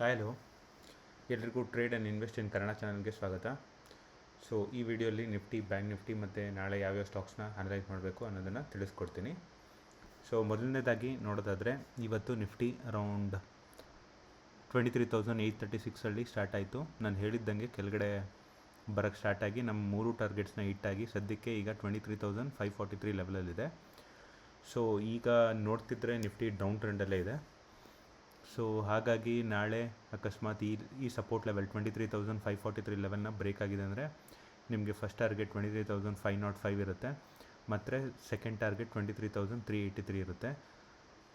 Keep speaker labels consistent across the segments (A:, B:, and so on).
A: Hello, ಎಲ್ರಿಗೂ trade and invest in Kannada ಚಾನಲ್ಗೆ ಸ್ವಾಗತ. ಸೊ ಈ ವಿಡಿಯೋಲಿ ನಿಫ್ಟಿ, ಬ್ಯಾಂಕ್ ನಿಫ್ಟಿ ಮತ್ತು ನಾಳೆ ಯಾವ್ಯಾವ ಸ್ಟಾಕ್ಸ್ನ ಅನಲೈಸ್ ಮಾಡಬೇಕು ಅನ್ನೋದನ್ನು ತಿಳಿಸ್ಕೊಡ್ತೀನಿ. ಸೊ ಮೊದಲನೇದಾಗಿ ನೋಡೋದಾದರೆ, ಇವತ್ತು ನಿಫ್ಟಿ ಅರೌಂಡ್ 23,836 ಸ್ಟಾರ್ಟ್ ಆಯಿತು. ನಾನು ಹೇಳಿದ್ದಂಗೆ ಕೆಳಗಡೆ ಬರೋಕ್ಕೆ ಸ್ಟಾರ್ಟ್ ಆಗಿ ನಮ್ಮ 3 ಟಾರ್ಗೆಟ್ಸ್ನ ಹಿಟ್ಟಾಗಿ ಸದ್ಯಕ್ಕೆ ಈಗ 23,543 ಲೆವೆಲಲ್ಲಿದೆ. ಸೊ ಈಗ ನೋಡ್ತಿದ್ರೆ ನಿಫ್ಟಿ ಡೌನ್ ಟ್ರೆಂಡಲ್ಲೇ ಇದೆ. ಸೊ ಹಾಗಾಗಿ ನಾಳೆ ಅಕಸ್ಮಾತ್ ಈ ಸಪೋರ್ಟ್ ಲೆವೆಲ್ 23,543 ಲೆವೆಲ್ನ ಬ್ರೇಕ್ ಆಗಿದೆ ಅಂದರೆ ನಿಮಗೆ ಫಸ್ಟ್ ಟಾರ್ಗೆಟ್ 23,505 ಇರುತ್ತೆ, ಮತ್ತು ಸೆಕೆಂಡ್ ಟಾರ್ಗೆಟ್ 23,383 ಇರುತ್ತೆ,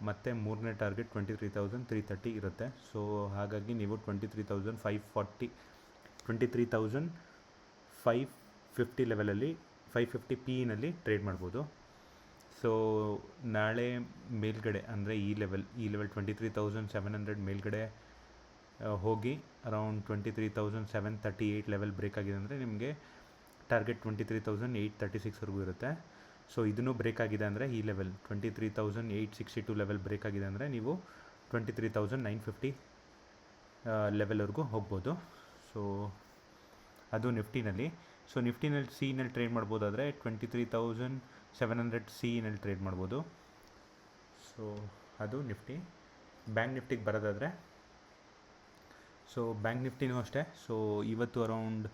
A: ಮತ್ತು ಮೂರನೇ ಟಾರ್ಗೆಟ್ 23,330 ಇರುತ್ತೆ. ಸೊ ಹಾಗಾಗಿ ನೀವು 23,550 ಲೆವೆಲಲ್ಲಿ 550 ಪಿನಲ್ಲಿ ಟ್ರೇಡ್ ಮಾಡ್ಬೋದು. ಸೊ ನಾಳೆ ಮೇಲ್ಗಡೆ ಅಂದರೆ ಈ ಲೆವೆಲ್ 23,700 ಮೇಲ್ಗಡೆ ಹೋಗಿ ಅರೌಂಡ್ 23,738 ಲೆವೆಲ್ ಬ್ರೇಕ್ ಆಗಿದೆ ಅಂದರೆ ನಿಮಗೆ ಟಾರ್ಗೆಟ್ 23,836ವರೆಗೂ ಇರುತ್ತೆ. ಸೊ ಇದನ್ನು ಬ್ರೇಕ್ ಆಗಿದೆ ಅಂದರೆ ಈ ಲೆವೆಲ್ 23,862 ಲೆವೆಲ್ ಬ್ರೇಕ್ ಆಗಿದೆ ಅಂದರೆ ನೀವು 23,950 ಲೆವೆಲ್ವರೆಗೂ ಹೋಗ್ಬೋದು. ಸೊ ಅದು ನಿಫ್ಟಿನಲ್ಲಿ. ಸೊ ನಿಫ್ಟಿನಲ್ಲಿ ಸಿನಲ್ಲಿ ಟ್ರೇಡ್ ಮಾಡ್ಬೋದಾದರೆ 23,700 ಸಿನಲ್ಲಿ ಟ್ರೇಡ್ ಮಾಡ್ಬೋದು. ಸೊ ಅದು ನಿಫ್ಟಿ. ಬ್ಯಾಂಕ್ ನಿಫ್ಟಿಗೆ ಬರೋದಾದರೆ, ಸೊ ಬ್ಯಾಂಕ್ ನಿಫ್ಟಿನೂ ಅಷ್ಟೇ. ಸೊ ಇವತ್ತು ಅರೌಂಡ್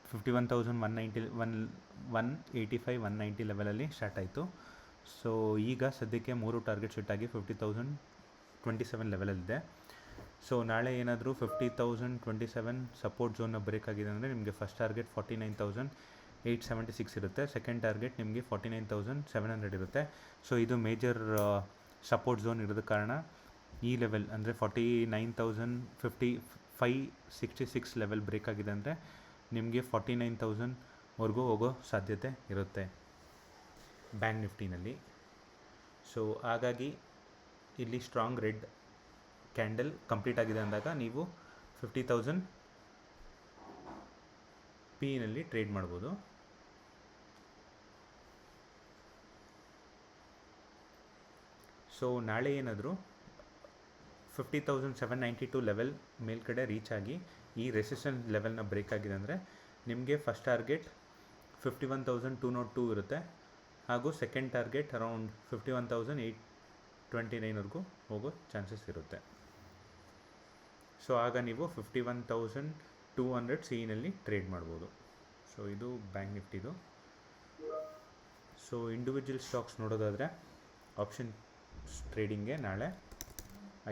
A: 51,185 190 ಲೆವೆಲಲ್ಲಿ ಸ್ಟಾರ್ಟ್ ಆಯಿತು. ಸೊ ಈಗ ಸದ್ಯಕ್ಕೆ 3 ಟಾರ್ಗೆಟ್ ಸೆಟ್ ಆಗಿ 50,027 ಲೆವೆಲಲ್ಲಿದೆ. ಸೊ ನಾಳೆ ಏನಾದರೂ 50,027 ಸಪೋರ್ಟ್ ಝೋನ್ನ ಬ್ರೇಕ್ ಆಗಿದೆ ಅಂದರೆ ನಿಮಗೆ ಫಸ್ಟ್ ಟಾರ್ಗೆಟ್ 49,876 ಇರುತ್ತೆ, ಸೆಕೆಂಡ್ ಟಾರ್ಗೆಟ್ ನಿಮಗೆ 49,700 ಇರುತ್ತೆ. ಸೊ ಇದು ಮೇಜರ್ ಸಪೋರ್ಟ್ ಝೋನ್ ಇರೋದ ಕಾರಣ ಈ ಲೆವೆಲ್ ಅಂದರೆ 49,566 ಲೆವೆಲ್ ಬ್ರೇಕ್ ಆಗಿದೆ ಅಂದರೆ ನಿಮಗೆ 49,000ವರೆಗೂ ಹೋಗೋ ಸಾಧ್ಯತೆ ಇರುತ್ತೆ ಬ್ಯಾಂಕ್ ನಿಫ್ಟಿನಲ್ಲಿ. ಸೊ ಹಾಗಾಗಿ ಇಲ್ಲಿ ಸ್ಟ್ರಾಂಗ್ ರೆಡ್ ಕ್ಯಾಂಡಲ್ ಕಂಪ್ಲೀಟ್ ಆಗಿದೆ ಅಂದಾಗ ನೀವು 50,000 ಪಿನಲ್ಲಿ ಟ್ರೇಡ್ ಮಾಡ್ಬೋದು. ಸೊ ನಾಳೆ ಏನಾದರೂ 50,792 ಲೆವೆಲ್ ಮೇಲ್ಗಡೆ ರೀಚ್ ಆಗಿ ಈ ರೆಸಿಸ್ಟೆನ್ಸ್ ಲೆವೆಲ್ನ ಬ್ರೇಕ್ ಆಗಿದೆ ಅಂದರೆ ನಿಮಗೆ ಫಸ್ಟ್ ಟಾರ್ಗೆಟ್ 51,202 ಇರುತ್ತೆ, ಹಾಗೂ ಸೆಕೆಂಡ್ ಟಾರ್ಗೆಟ್ ಅರೌಂಡ್ 51,829ವರೆಗೂ ಹೋಗೋ ಚಾನ್ಸಸ್ ಇರುತ್ತೆ. ಸೊ ಆಗ ನೀವು 51,200 ಸಿನಲ್ಲಿ ಟ್ರೇಡ್ ಮಾಡ್ಬೋದು. ಸೊ ಇದು ಬ್ಯಾಂಕ್ ನಿಫ್ಟಿದು. ಸೊ ಇಂಡಿವಿಜುವಲ್ ಸ್ಟಾಕ್ಸ್ ನೋಡೋದಾದರೆ, ಆಪ್ಷನ್ ಟ್ರೇಡಿಂಗ್ಗೆ ನಾಳೆ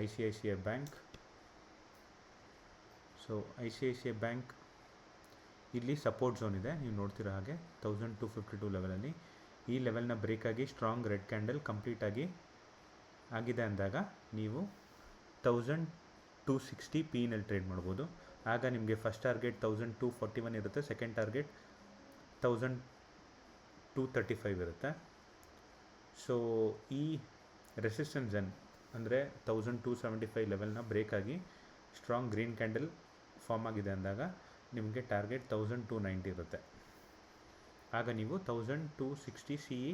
A: ICICI bank. So ICICI bank ಇಲ್ಲಿ ಸಪೋರ್ಟ್ ಝೋನ್ ಇದೆ, ನೀವು ನೋಡ್ತಿರೋ ಹಾಗೆ 1,252 ಲೆವೆಲಲ್ಲಿ. ಈ ಲೆವೆಲ್ನ ಬ್ರೇಕ್ ಆಗಿ ಸ್ಟ್ರಾಂಗ್ ರೆಡ್ ಕ್ಯಾಂಡಲ್ ಕಂಪ್ಲೀಟ್ ಆಗಿದೆ ಅಂದಾಗ ನೀವು 1,260 ಪಿನಲ್ಲಿ ಟ್ರೇಡ್ ಮಾಡ್ಬೋದು. ಆಗ ನಿಮಗೆ ಫಸ್ಟ್ ಟಾರ್ಗೆಟ್ 1,241 ಇರುತ್ತೆ, ಸೆಕೆಂಡ್ ಟಾರ್ಗೆಟ್ 1,235 ಇರುತ್ತೆ. ಸೊ ಈ ರೆಸಿಸ್ಟೆನ್ಸ್ ಝೋನ್ ಅಂದರೆ 1,275 ಲೆವೆಲ್ನ ಬ್ರೇಕ್ ಆಗಿ ಸ್ಟ್ರಾಂಗ್ ಗ್ರೀನ್ ಕ್ಯಾಂಡಲ್ ಫಾರ್ಮ್ ಆಗಿದೆ ಅಂದಾಗ ನಿಮಗೆ ಟಾರ್ಗೆಟ್ 1,290 ಇರುತ್ತೆ. ಆಗ ನೀವು 1,260 CE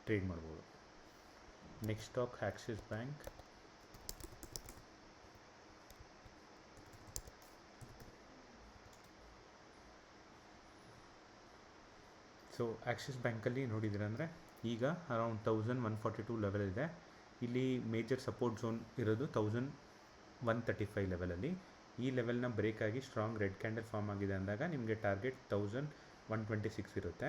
A: ಟ್ರೇಡ್ ಮಾಡ್ಬೋದು. Next stock Axis bank. So Axis ಬ್ಯಾಂಕಲ್ಲಿ ನೋಡಿದ್ದೀರಂದರೆ ಈಗ ಅರೌಂಡ್ 1,142 ಲೆವೆಲ್ ಇದೆ. ಇಲ್ಲಿ ಮೇಜರ್ ಸಪೋರ್ಟ್ ಝೋನ್ ಇರೋದು 1,135 ಲೆವೆಲಲ್ಲಿ. ಈ ಲೆವೆಲ್ನ ಬ್ರೇಕ್ ಆಗಿ ಸ್ಟ್ರಾಂಗ್ ರೆಡ್ ಕ್ಯಾಂಡಲ್ ಫಾರ್ಮ್ ಆಗಿದೆ ಅಂದಾಗ ನಿಮಗೆ ಟಾರ್ಗೆಟ್ 1,126 ಇರುತ್ತೆ.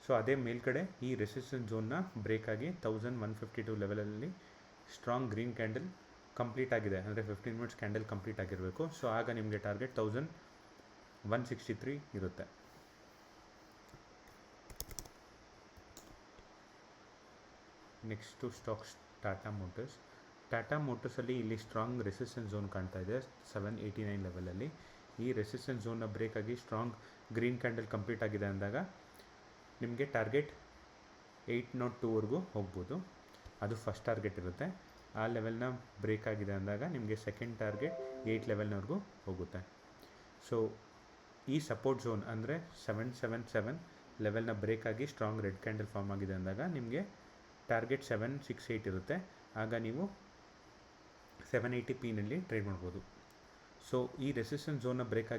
A: ಸೊ ಅದೇ ಮೇಲ್ಗಡೆ ಈ ರೆಸಿಸ್ಟೆನ್ಸ್ ಝೋನ್ನ ಬ್ರೇಕ್ ಆಗಿ 1,152 ಲೆವೆಲಲ್ಲಿ ಸ್ಟ್ರಾಂಗ್ ಗ್ರೀನ್ ಕ್ಯಾಂಡಲ್ ಕಂಪ್ಲೀಟ್ ಆಗಿದೆ ಅಂದರೆ 15 ಮಿನಿಟ್ಸ್ ಕ್ಯಾಂಡಲ್ ಕಂಪ್ಲೀಟ್ ಆಗಿರಬೇಕು. ಸೊ ಆಗ ನಿಮಗೆ ಟಾರ್ಗೆಟ್ 1,163 ಇರುತ್ತೆ. Next stocks Tata Motors. ಟಾಟಾ ಮೋಟರ್ಸಲ್ಲಿ ಇಲ್ಲಿ ಸ್ಟ್ರಾಂಗ್ ರೆಸಿಸ್ಟೆನ್ಸ್ ಝೋನ್ ಕಾಣ್ತಾ ಇದೆ 789 ಲೆವೆಲಲ್ಲಿ. ಈ ರೆಸಿಸ್ಟೆನ್ಸ್ ಝೋನ್ನ ಬ್ರೇಕ್ ಆಗಿ ಸ್ಟ್ರಾಂಗ್ ಗ್ರೀನ್ ಕ್ಯಾಂಡಲ್ ಕಂಪ್ಲೀಟ್ ಆಗಿದೆ ಅಂದಾಗ ನಿಮಗೆ ಟಾರ್ಗೆಟ್ 802ವರೆಗೂ ಹೋಗ್ಬೋದು, ಅದು ಫಸ್ಟ್ ಟಾರ್ಗೆಟ್ ಇರುತ್ತೆ. ಆ ಲೆವೆಲ್ನ ಬ್ರೇಕ್ ಆಗಿದೆ ಅಂದಾಗ ನಿಮಗೆ ಸೆಕೆಂಡ್ ಟಾರ್ಗೆಟ್ 8 ಲೆವೆಲ್ನವರೆಗೂ ಹೋಗುತ್ತೆ. ಸೊ ಈ ಸಪೋರ್ಟ್ ಝೋನ್ ಅಂದರೆ 777 ಲೆವೆಲ್ನ ಬ್ರೇಕ್ ಆಗಿ ಸ್ಟ್ರಾಂಗ್ ರೆಡ್ ಕ್ಯಾಂಡಲ್ ಫಾರ್ಮ್ ಆಗಿದೆ ಅಂದಾಗ ನಿಮಗೆ ಟಾರ್ಗೆಟ್ 768 ಇರುತ್ತೆ. ಆಗ ನೀವು 780 ಪಿನಲ್ಲಿ ಟ್ರೇಡ್ ಮಾಡ್ಬೋದು. ಸೊ ಈ ರೆಸಿಸ್ಟೆನ್ಸ್ ಝೋನ್ನ ಬ್ರೇಕ್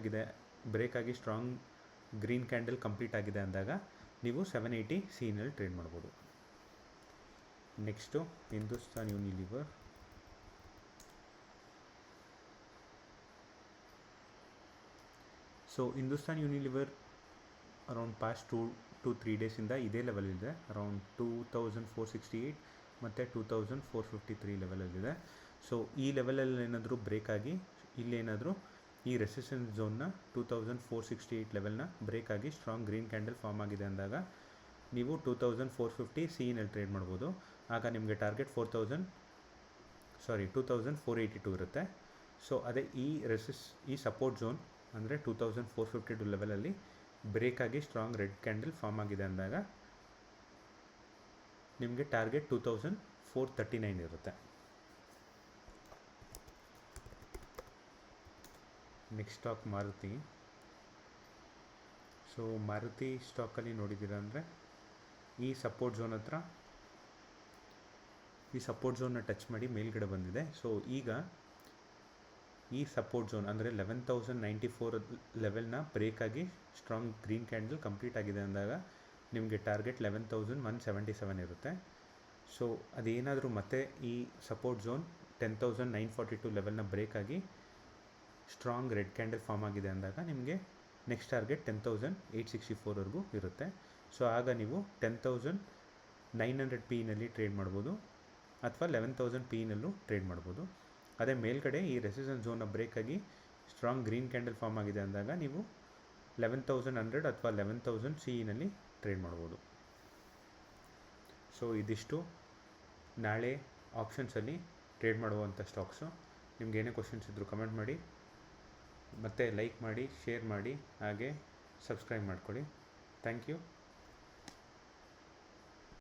A: ಆಗಿ ಸ್ಟ್ರಾಂಗ್ ಗ್ರೀನ್ ಕ್ಯಾಂಡಲ್ ಕಂಪ್ಲೀಟ್ ಆಗಿದೆ ಅಂದಾಗ ನೀವು 780 ಸಿನಲ್ಲಿ ಟ್ರೇಡ್ ಮಾಡ್ಬೋದು. Next Hindustan Unilever. So Hindustan Unilever around past 2-3 ಡೇಸಿಂದ ಇದೇ ಲೆವೆಲಿದೆ, ಅರೌಂಡ್ 2468 ಮತ್ತು 2453 ಲೆವೆಲಲ್ಲಿದೆ. ಸೊ ಈ ಲೆವೆಲಲ್ಲಿ ಏನಾದರೂ ಬ್ರೇಕ್ ಆಗಿ ಇಲ್ಲೇನಾದರೂ ಈ ರೆಸಿಸ್ಟೆನ್ಸ್ ಝೋನ್ನ 2468 ಲೆವೆಲ್ನ ಬ್ರೇಕ್ ಆಗಿ ಸ್ಟ್ರಾಂಗ್ ಗ್ರೀನ್ ಕ್ಯಾಂಡಲ್ ಫಾರ್ಮ್ ಆಗಿದೆ ಅಂದಾಗ ನೀವು 2450 ಸಿನಲ್ಲಿ ಟ್ರೇಡ್ ಮಾಡ್ಬೋದು. ಆಗ ನಿಮಗೆ ಟಾರ್ಗೆಟ್ 2482 ಇರುತ್ತೆ. ಸೊ ಅದೇ ಈ ಸಪೋರ್ಟ್ ಝೋನ್ ಅಂದರೆ 2452 ಲೆವೆಲಲ್ಲಿ ಬ್ರೇಕ್ ಆಗಿ ಸ್ಟ್ರಾಂಗ್ ರೆಡ್ ಕ್ಯಾಂಡಲ್ ಫಾರ್ಮ್ ಆಗಿದೆ ಅಂದಾಗ ನಿಮಗೆ ಟಾರ್ಗೆಟ್ 2439 ಇರುತ್ತೆ. Next stock Maruti. So Maruti ಸ್ಟಾಕಲ್ಲಿ ನೋಡಿದ್ದೀರ ಅಂದರೆ ಈ ಸಪೋರ್ಟ್ ಝೋನ್ ಹತ್ರ ಈ ಸಪೋರ್ಟ್ ಝೋನ್ನ ಟಚ್ ಮಾಡಿ ಮೇಲ್ಗಡೆ ಬಂದಿದೆ. ಸೊ ಈಗ ಈ ಸಪೋರ್ಟ್ ಝೋನ್ ಅಂದರೆ 11,094 ಲೆವೆಲ್ನ ಬ್ರೇಕ್ ಆಗಿ ಸ್ಟ್ರಾಂಗ್ ಗ್ರೀನ್ ಕ್ಯಾಂಡಲ್ ಕಂಪ್ಲೀಟ್ ಆಗಿದೆ ಅಂದಾಗ ನಿಮಗೆ ಟಾರ್ಗೆಟ್ 11,177 ಇರುತ್ತೆ. ಸೊ ಅದೇನಾದರೂ ಮತ್ತೆ ಈ ಸಪೋರ್ಟ್ ಝೋನ್ 10,942 ಲೆವೆಲ್ನ ಬ್ರೇಕ್ ಆಗಿ ಸ್ಟ್ರಾಂಗ್ ರೆಡ್ ಕ್ಯಾಂಡಲ್ ಫಾರ್ಮ್ ಆಗಿದೆ ಅಂದಾಗ ನಿಮಗೆ ನೆಕ್ಸ್ಟ್ ಟಾರ್ಗೆಟ್ 10,864ವರೆಗೂ ಇರುತ್ತೆ. ಸೊ ಆಗ ನೀವು 10,900 ಪಿನಲ್ಲಿ ಟ್ರೇಡ್ ಮಾಡ್ಬೋದು ಅಥವಾ 11,000 ಪಿನಲ್ಲೂ ಟ್ರೇಡ್ ಮಾಡ್ಬೋದು. ಅದೇ ಮೇಲ್ಗಡೆ ಈ ರೆಸಿಸ್ಟೆನ್ಸ್ ಝೋನ್ನ ಬ್ರೇಕ್ ಆಗಿ ಸ್ಟ್ರಾಂಗ್ ಗ್ರೀನ್ ಕ್ಯಾಂಡಲ್ ಫಾರ್ಮ್ ಆಗಿದೆ ಅಂದಾಗ ನೀವು 11,100 ಅಥವಾ 11,000 ಸಿನಲ್ಲಿ ಟ್ರೇಡ್ ಮಾಡ್ಬೋದು. ಸೊ ಇದಿಷ್ಟು ನಾಳೆ ಆಪ್ಷನ್ಸಲ್ಲಿ ಟ್ರೇಡ್ ಮಾಡುವಂಥ ಸ್ಟಾಕ್ಸು. ನಿಮ್ಗೆ ಏನೇ ಕ್ವಶನ್ಸ್ ಇದ್ದರೂ ಕಮೆಂಟ್ ಮಾಡಿ, ಮತ್ತು ಲೈಕ್ ಮಾಡಿ, ಶೇರ್ ಮಾಡಿ, ಹಾಗೆ ಸಬ್ಸ್ಕ್ರೈಬ್ ಮಾಡ್ಕೊಳ್ಳಿ. Thank you.